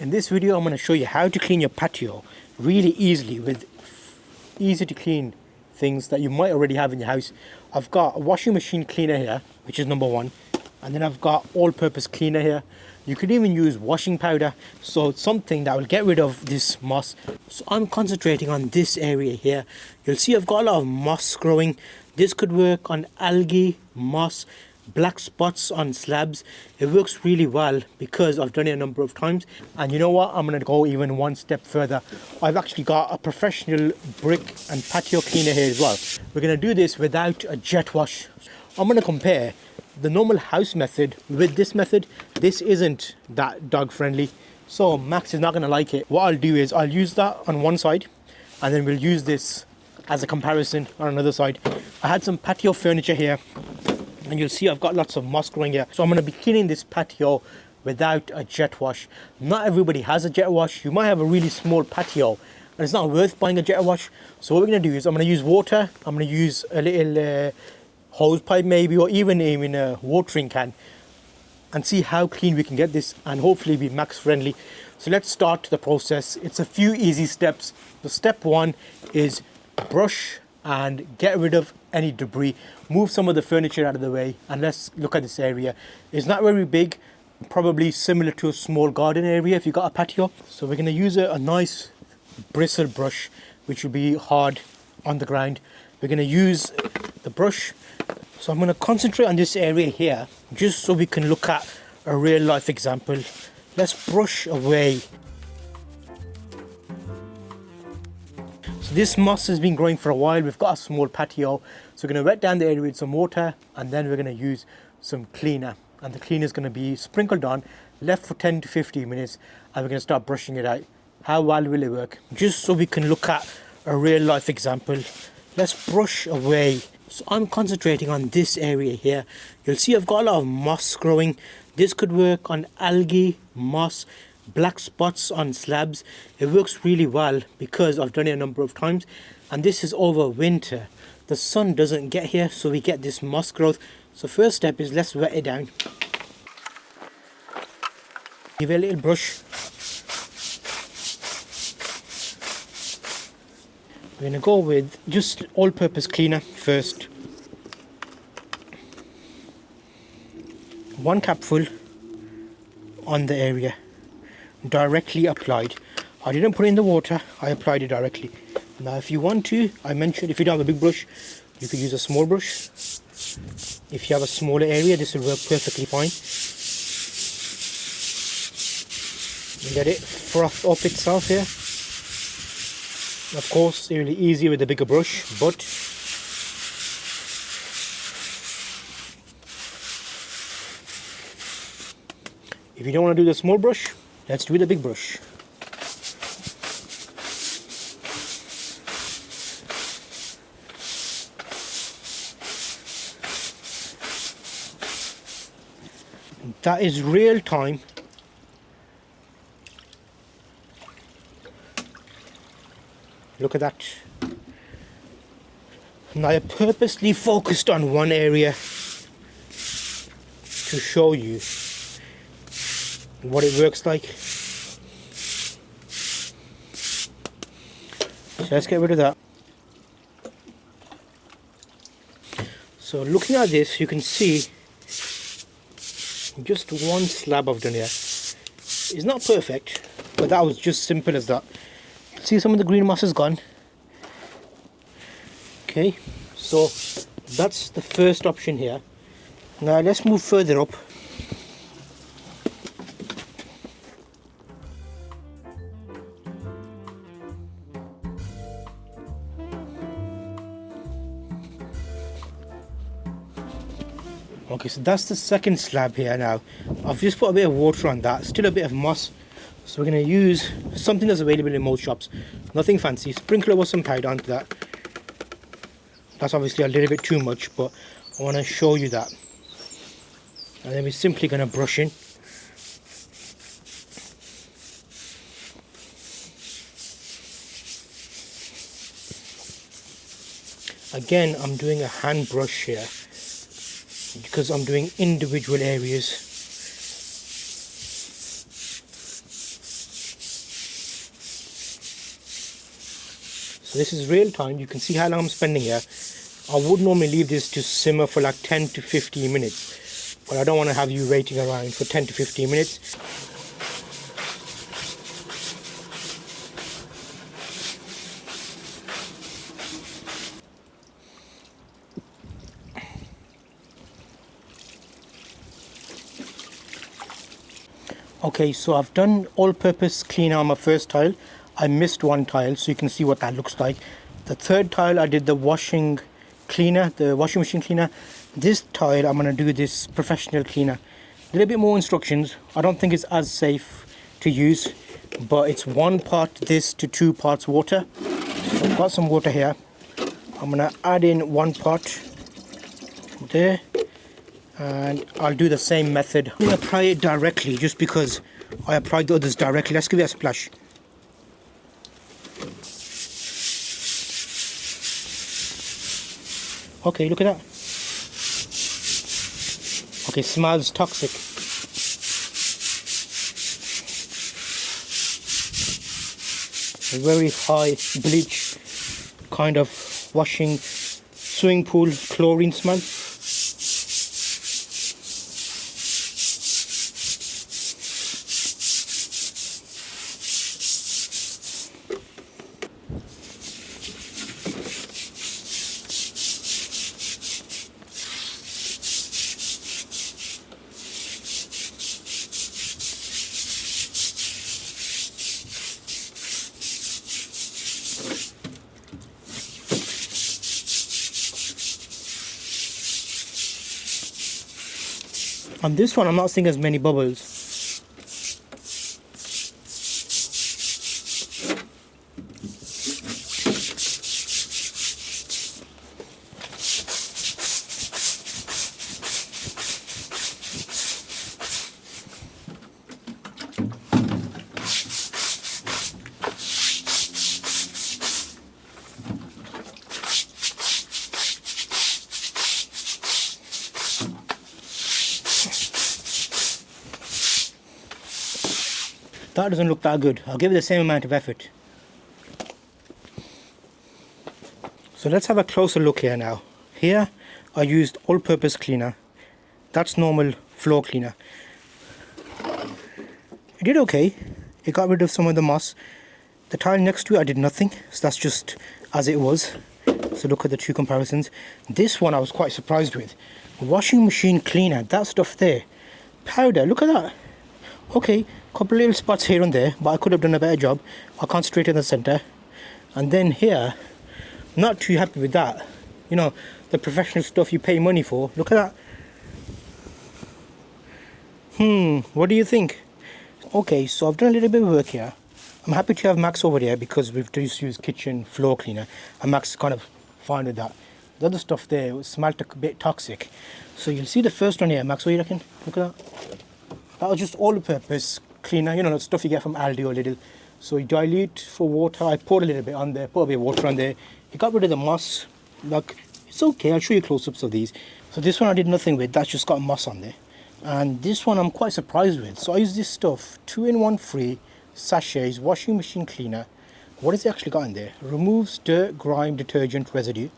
In this video, I'm going to show you how to clean your patio really easily with easy to clean things that you might already have in your house. I've got a washing machine cleaner here, which is number one. And then I've got all-purpose cleaner here. You could even use washing powder, so it's something that will get rid of this moss. So I'm concentrating on this area here. You'll see I've got a lot of moss growing. This could work on algae, moss, black spots on slabs. It works really well because I've done it a number of times. And you know what, I'm going to go even one step further. I've actually got a professional brick and patio cleaner here as well. We're going to do this without a jet wash. I'm going to compare the normal house method with this method. This isn't that dog friendly, so Max is not going to like it. What I'll do is I'll use that on one side, and then we'll use this as a comparison on another side. I had some patio furniture here, and you'll see I've got lots of moss growing here. So I'm going to be cleaning this patio without a jet wash. Not everybody has a jet wash. You might have a really small patio and it's not worth buying a jet wash. So what we're going to do is I'm going to use water. I'm going to use a little hosepipe maybe, or even a watering can, and see how clean we can get this and hopefully be max friendly. So let's start the process. It's a few easy steps. The step one is brush and get rid of any debris. Move some of the furniture out of the way, and let's look at this area. It's not very big, probably similar to a small garden area if you got a patio. So we're going to use a nice bristle brush, which will be hard on the ground. We're going to use the brush. So I'm going to concentrate on this area here, just so we can look at a real life example. Let's brush away. So this moss has been growing for a while. We've got a small patio, so we're going to wet down the area with some water, and then we're going to use some cleaner. And the cleaner is going to be sprinkled on, left for 10 to 15 minutes, and we're going to start brushing it out. How well will it work? Just so we can look at a real life example. Let's brush away. So I'm concentrating on this area here. You'll see I've got a lot of moss growing. This could work on algae, moss, black spots on slabs. It works really well because I've done it a number of times. And this is over winter. The sun doesn't get here, so we get this moss growth. So first step is let's wet it down. Give it a little brush. We're going to go with just all-purpose cleaner first. 1 cupful on the area, directly applied. I didn't put it in the water, I applied it directly. Now if you want to, I mentioned if you don't have a big brush, you could use a small brush. If you have a smaller area, this will work perfectly fine. You let it froth up itself here. Of course, it's really easy with a bigger brush, but if you don't want to do the small brush, let's do the big brush. That is real time. Look at that. Now I purposely focused on one area to show you what it works like. So let's get rid of that. So looking at this, you can see just one slab I've done here. It's not perfect, but that was just simple as that. See, some of the green moss is gone. Okay, so that's the first option here. Now let's move further up. Okay, so that's the second slab here now. I've just put a bit of water on that, still a bit of moss. So we're going to use something that's available in most shops. Nothing fancy. Sprinkle over some powder onto that. That's obviously a little bit too much, but I want to show you that. And then we're simply going to brush in. Again, I'm doing a hand brush here because I'm doing individual areas. So this is real time. You can see how long I'm spending here. I would normally leave this to simmer for like 10 to 15 minutes, but I don't want to have you waiting around for 10 to 15 minutes. Okay, so I've done all-purpose cleaner on my first tile. I missed one tile, so you can see what that looks like. The third tile, I did the washing cleaner, the washing machine cleaner. This tile, I'm going to do this professional cleaner. A little bit more instructions. I don't think it's as safe to use, but it's 1 part this to 2 parts water. So I've got some water here. I'm going to add in 1 part there. And I'll do the same method. I'm going to apply it directly just because I applied the others directly. Let's give it a splash. Okay, look at that. Okay, smells toxic. A very high bleach kind of washing swimming pool chlorine smell. On this one, I'm not seeing as many bubbles. That doesn't look that good. I'll give it the same amount of effort. So let's have a closer look here now. Here I used all-purpose cleaner. That's normal floor cleaner. It did okay. It got rid of some of the moss. The tile next to it I did nothing, so that's just as it was. So look at the two comparisons. This one I was quite surprised with. Washing machine cleaner, that stuff there. Powder, look at that. Okay, couple little spots here and there, but I could have done a better job. I concentrated in the center. And then here, not too happy with that. You know, the professional stuff you pay money for. Look at that. What do you think? Okay, so I've done a little bit of work here. I'm happy to have Max over there because we've just used kitchen floor cleaner, and Max is kind of fine with that. The other stuff there smelled a bit toxic. So you'll see the first one here. Max, what do you reckon? Look at that. That was just all-purpose cleaner, you know, the stuff you get from Algae or Lidl. So you dilute for water. I poured a little bit on there, put a bit of water on there. It got rid of the moss. Like, it's okay. I'll show you close-ups of these. So this one I did nothing with. That's just got moss on there. And this one I'm quite surprised with. So I use this stuff, 2-in-1 free sachets, washing machine cleaner. What has it actually got in there? Removes dirt, grime, detergent, residue,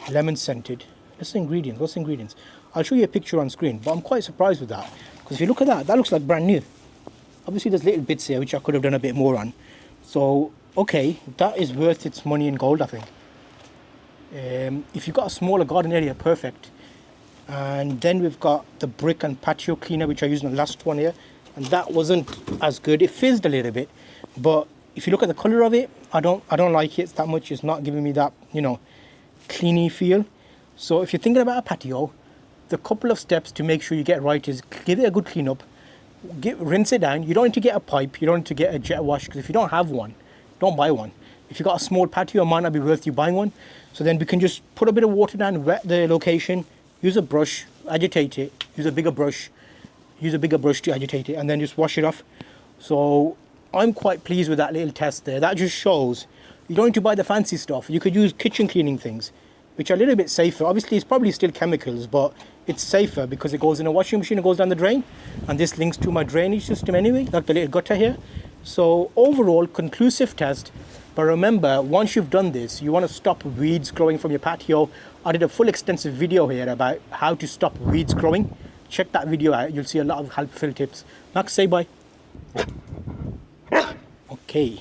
lemon scented. That's the ingredients. What's the ingredients? I'll show you a picture on screen, but I'm quite surprised with that. Because if you look at that, that looks like brand new. Obviously there's little bits here which I could have done a bit more on. So, okay, that is worth its money in gold, I think. If you've got a smaller garden area, perfect. And then we've got the brick and patio cleaner, which I used in the last one here. And that wasn't as good. It fizzed a little bit. But if you look at the colour of it, I don't like it that much. It's not giving me that, you know, cleany feel. So if you're thinking about a patio, the couple of steps to make sure you get right is give it a good clean up, rinse it down. You don't need to get a pipe, you don't need to get a jet wash, because if you don't have one, don't buy one. If you've got a small patio, it might not be worth you buying one. So then we can just put a bit of water down, wet the location, use a brush, agitate it, use a bigger brush to agitate it, and then just wash it off. So I'm quite pleased with that little test there. That just shows you don't need to buy the fancy stuff. You could use kitchen cleaning things, which are a little bit safer. Obviously, it's probably still chemicals, but it's safer because it goes in a washing machine, it goes down the drain, and this links to my drainage system anyway, like the little gutter here. So overall, conclusive test. But remember, once you've done this, you want to stop weeds growing from your patio. I did a full extensive video here about how to stop weeds growing. Check that video out. You'll see a lot of helpful tips. Max, say bye. Okay.